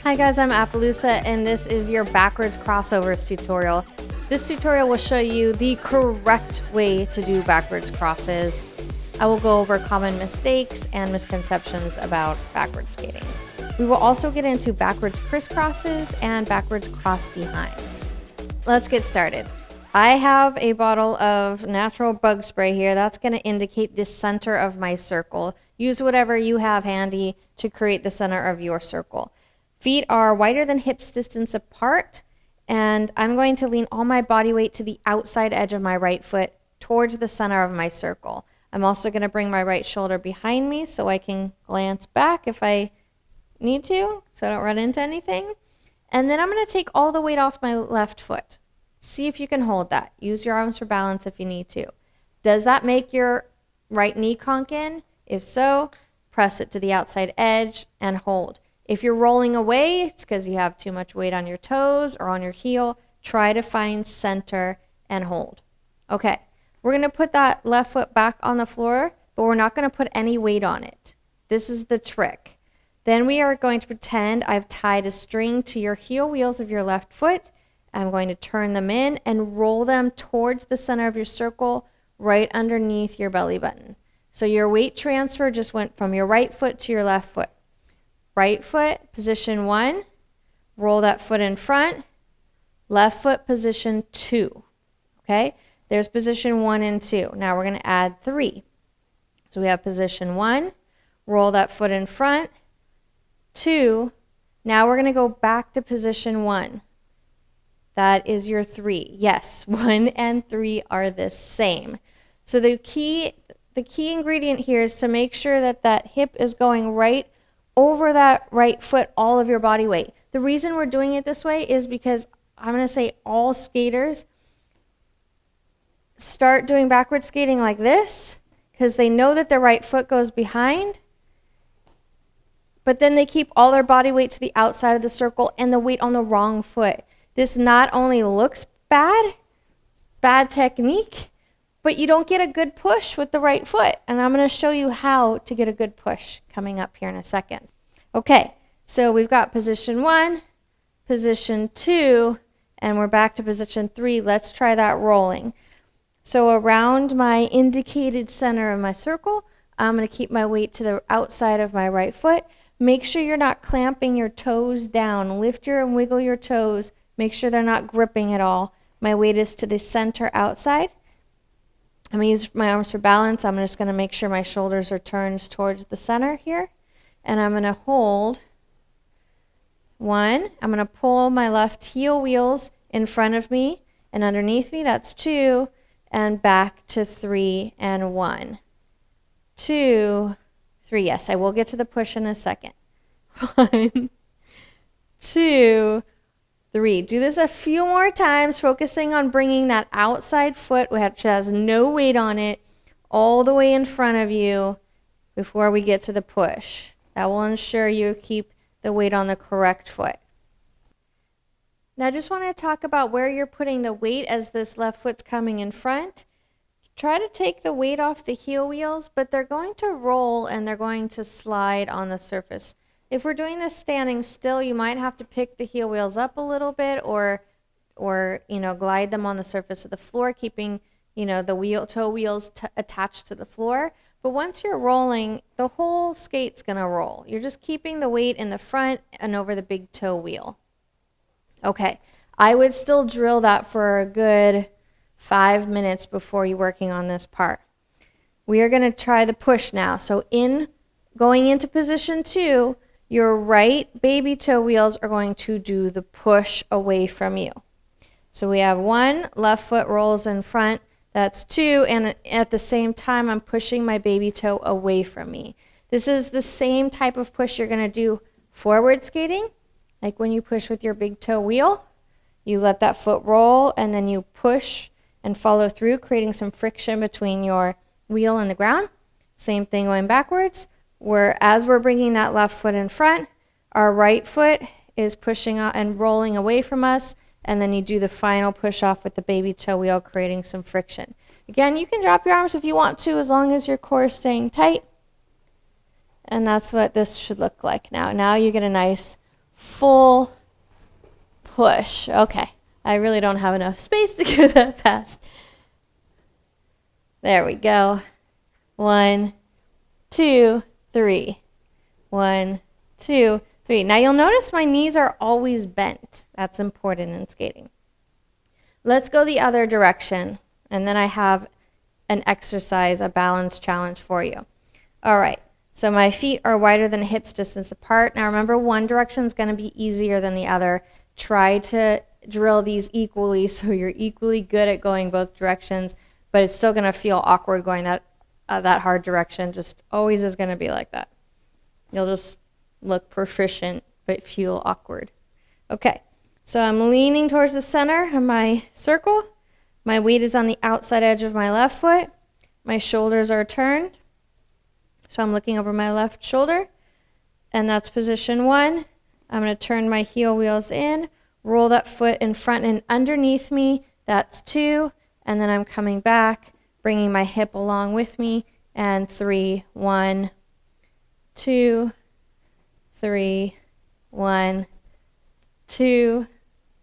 Hi guys, I'm Appelusa and this is your backwards crossovers tutorial. This tutorial will show you the correct way to do backwards crosses. I will go over common mistakes and misconceptions about backwards skating. We will also get into backwards crisscrosses and backwards cross behinds. Let's get started. I have a bottle of natural bug spray here. That's going to indicate the center of my circle. Use whatever you have handy to create the center of your circle. Feet are wider than hips distance apart, and I'm going to lean all my body weight to the outside edge of my right foot towards the center of my circle. I'm also going to bring my right shoulder behind me so I can glance back if I need to, so I don't run into anything. And then I'm going to take all the weight off my left foot. See if you can hold that. Use your arms for balance if you need to. Does that make your right knee conk in? If so, press it to the outside edge and hold. If you're rolling away, it's because you have too much weight on your toes or on your heel. Try to find center and hold. Okay, we're going to put that left foot back on the floor, but we're not going to put any weight on it. This is the trick. Then we are going to pretend I've tied a string to your heel wheels of your left foot. I'm going to turn them in and roll them towards the center of your circle right underneath your belly button. So your weight transfer just went from your right foot to your left foot. Right foot, position 1, roll that foot in front. Left foot, position 2. Okay, there's position 1 and 2. Now we're going to add 3. So we have position 1, roll that foot in front. 2, now we're going to go back to position 1. That is your 3. Yes, 1 and 3 are the same. So the key ingredient here is to make sure that that hip is going right over that right foot, all of your body weight. The reason we're doing it this way is because I'm going to say all skaters start doing backward skating like this because they know that their right foot goes behind, but then they keep all their body weight to the outside of the circle and the weight on the wrong foot. This not only looks bad technique, but you don't get a good push with the right foot. And I'm going to show you how to get a good push coming up here in a second. Okay, so we've got position 1, position 2, and we're back to position 3. Let's try that rolling. So around my indicated center of my circle, I'm going to keep my weight to the outside of my right foot. Make sure you're not clamping your toes down. Lift your and wiggle your toes. Make sure they're not gripping at all. My weight is to the center outside. I'm going to use my arms for balance. I'm just going to make sure my shoulders are turned towards the center here. And I'm going to hold 1. I'm going to pull my left heel wheels in front of me and underneath me. That's 2. And back to 3 and 1. 2, 3. Yes, I will get to the push in a second. 1, 2, 3. Do this a few more times, focusing on bringing that outside foot, which has no weight on it, all the way in front of you before we get to the push. That will ensure you keep the weight on the correct foot. Now I just want to talk about where you're putting the weight as this left foot's coming in front. Try to take the weight off the heel wheels, but they're going to roll and they're going to slide on the surface. If we're doing this standing still, you might have to pick the heel wheels up a little bit or glide them on the surface of the floor, keeping, the toe wheels attached to the floor. But once you're rolling, the whole skate's going to roll. You're just keeping the weight in the front and over the big toe wheel. Okay, I would still drill that for a good 5 minutes before you're working on this part. We are going to try the push now. So going into position 2, your right baby toe wheels are going to do the push away from you. So we have 1, left foot rolls in front. That's 2, and at the same time, I'm pushing my baby toe away from me. This is the same type of push you're going to do forward skating, like when you push with your big toe wheel. You let that foot roll, and then you push and follow through, creating some friction between your wheel and the ground. Same thing going backwards. As we're bringing that left foot in front, our right foot is pushing and rolling away from us, and then you do the final push off with the baby toe wheel, creating some friction. Again, you can drop your arms if you want to, as long as your core is staying tight. And that's what this should look like now. Now you get a nice full push. Okay, I really don't have enough space to go that fast. There we go. 1, 2, 3. 1, 2, 3. Now you'll notice my knees are always bent. That's important in skating. Let's go the other direction, and then I have an exercise, a balance challenge for you. All right, so my feet are wider than hips distance apart. Now remember, one direction is going to be easier than the other. Try to drill these equally so you're equally good at going both directions, but it's still going to feel awkward going that hard direction. Just always is going to be like that. You'll just look proficient but feel awkward. Okay, so I'm leaning towards the center of my circle. My weight is on the outside edge of my left foot. My shoulders are turned. So I'm looking over my left shoulder, and that's position 1. I'm going to turn my heel wheels in, roll that foot in front and underneath me. That's 2. And then I'm coming back, bringing my hip along with me, and 3, 1, 2, 3, 1, 2,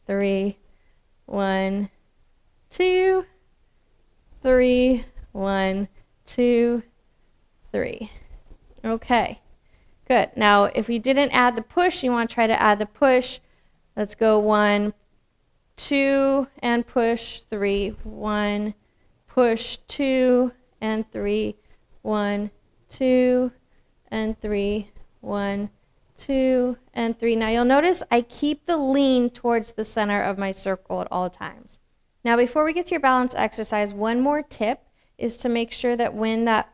3, 1, 2, 3, 1, 2, 3. Okay, good. Now, if you didn't add the push, you want to try to add the push. Let's go 1, 2, and push, 3, 1, push, 2, and 3, 1, 2, and 3, 1, 2, and 3. Now you'll notice I keep the lean towards the center of my circle at all times. Now before we get to your balance exercise, one more tip is to make sure that when that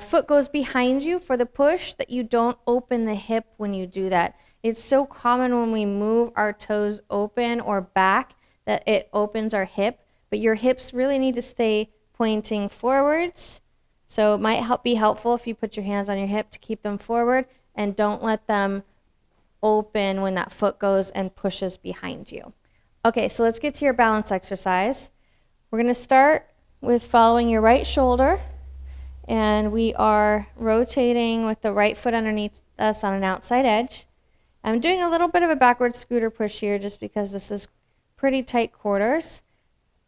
foot goes behind you for the push, that you don't open the hip when you do that. It's so common when we move our toes open or back that it opens our hip, but your hips really need to stay pointing forwards. So it might be helpful if you put your hands on your hip to keep them forward, and don't let them open when that foot goes and pushes behind you. Okay, so let's get to your balance exercise. We're going to start with following your right shoulder, and we are rotating with the right foot underneath us on an outside edge. I'm doing a little bit of a backward scooter push here just because this is pretty tight quarters,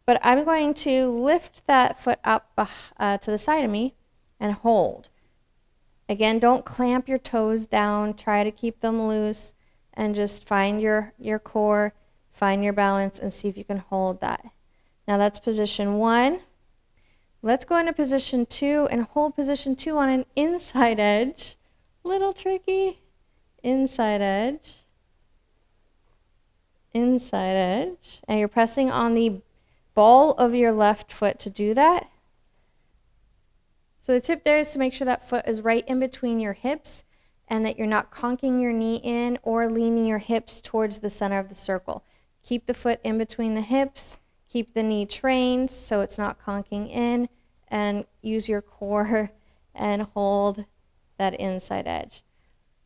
but I'm going to lift that foot up to the side of me and hold. Again, don't clamp your toes down. Try to keep them loose and just find your core, find your balance, and see if you can hold that. Now that's position 1. Let's go into position 2 and hold position 2 on an inside edge. Little tricky. Inside edge. Inside edge. And you're pressing on the ball of your left foot to do that. So the tip there is to make sure that foot is right in between your hips and that you're not conking your knee in or leaning your hips towards the center of the circle. Keep the foot in between the hips, keep the knee trained so it's not conking in, and use your core and hold that inside edge.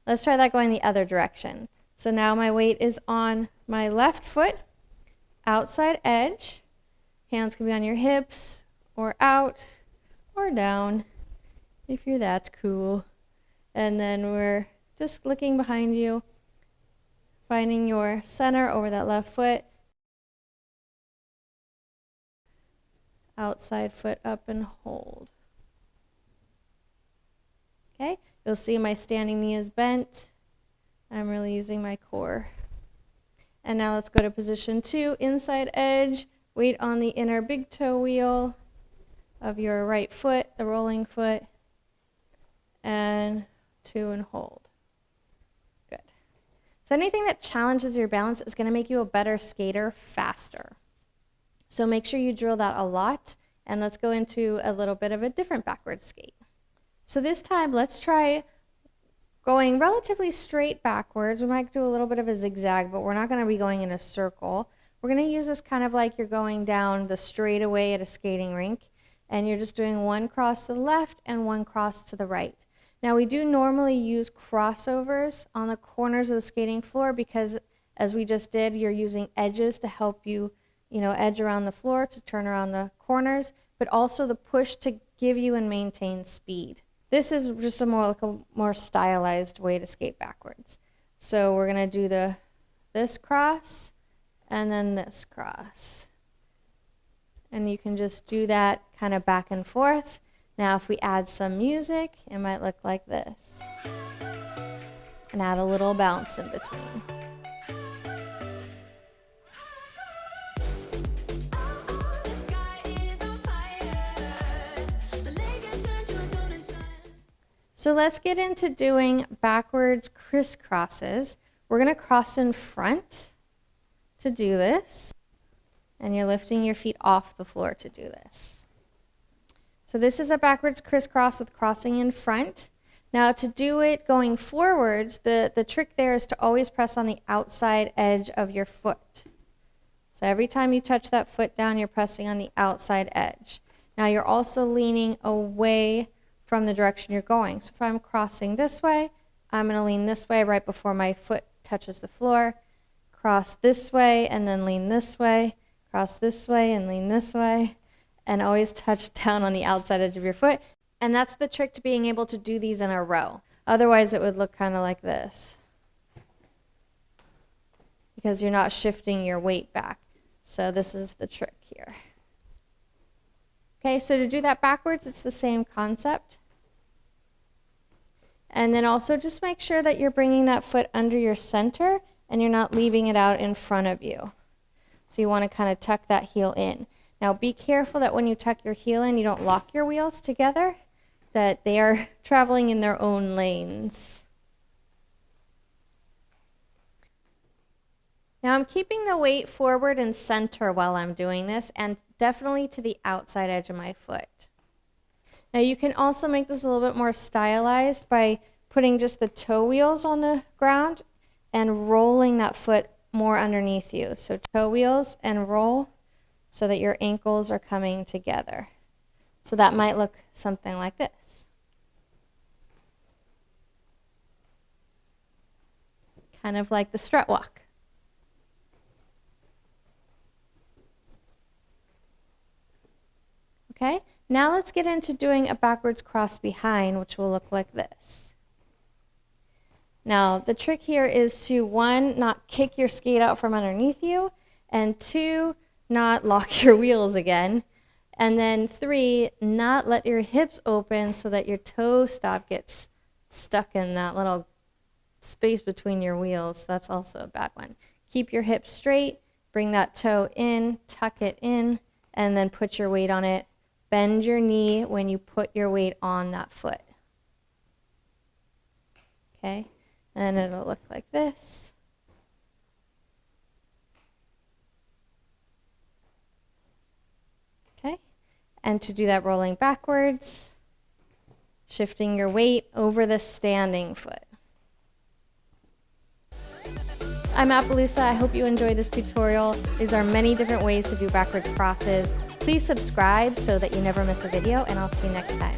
Let's try that going the other direction. So now my weight is on my left foot, outside edge. Hands can be on your hips or out or down if you're that cool. And then we're just looking behind you, finding your center over that left foot. Outside foot up and hold. Okay, you'll see my standing knee is bent. I'm really using my core. And now let's go to position 2, inside edge. Weight on the inner big toe wheel of your right foot, the rolling foot, and 2 and hold. Good. So anything that challenges your balance is going to make you a better skater faster. So make sure you drill that a lot, and let's go into a little bit of a different backward skate. So this time, let's try going relatively straight backwards. We might do a little bit of a zigzag, but we're not going to be going in a circle. We're going to use this kind of like you're going down the straightaway at a skating rink, and you're just doing one cross to the left and one cross to the right. Now we do normally use crossovers on the corners of the skating floor because, as we just did, you're using edges to help you, edge around the floor to turn around the corners, but also the push to give you and maintain speed. This is just a more stylized way to skate backwards. So we're gonna do this cross and then this cross. And you can just do that kind of back and forth. Now if we add some music, it might look like this. And add a little bounce in between. So let's get into doing backwards crisscrosses. We're going to cross in front to do this. And you're lifting your feet off the floor to do this. So this is a backwards crisscross with crossing in front. Now to do it going forwards, the trick there is to always press on the outside edge of your foot. So every time you touch that foot down, you're pressing on the outside edge. Now you're also leaning away from the direction you're going. So if I'm crossing this way, I'm going to lean this way right before my foot touches the floor. Cross this way and then lean this way. Cross this way and lean this way. And always touch down on the outside edge of your foot. And that's the trick to being able to do these in a row. Otherwise it would look kind of like this, because you're not shifting your weight back. So this is the trick here. Okay, so to do that backwards, it's the same concept. And then also just make sure that you're bringing that foot under your center and you're not leaving it out in front of you. So you want to kind of tuck that heel in. Now be careful that when you tuck your heel in, you don't lock your wheels together, that they are traveling in their own lanes. Now I'm keeping the weight forward and center while I'm doing this, and definitely to the outside edge of my foot. Now you can also make this a little bit more stylized by putting just the toe wheels on the ground and rolling that foot more underneath you. So toe wheels and roll so that your ankles are coming together. So that might look something like this. Kind of like the strut walk. Okay, now let's get into doing a backwards cross behind, which will look like this. Now, the trick here is to, 1, not kick your skate out from underneath you, and 2, not lock your wheels again, and then 3, not let your hips open so that your toe stop gets stuck in that little space between your wheels. That's also a bad one. Keep your hips straight, bring that toe in, tuck it in, and then put your weight on it. Bend your knee when you put your weight on that foot. Okay, and it'll look like this. Okay, and to do that rolling backwards, shifting your weight over the standing foot. I'm Appelusa. I hope you enjoyed this tutorial. These are many different ways to do backwards crosses. Please subscribe so that you never miss a video, and I'll see you next time.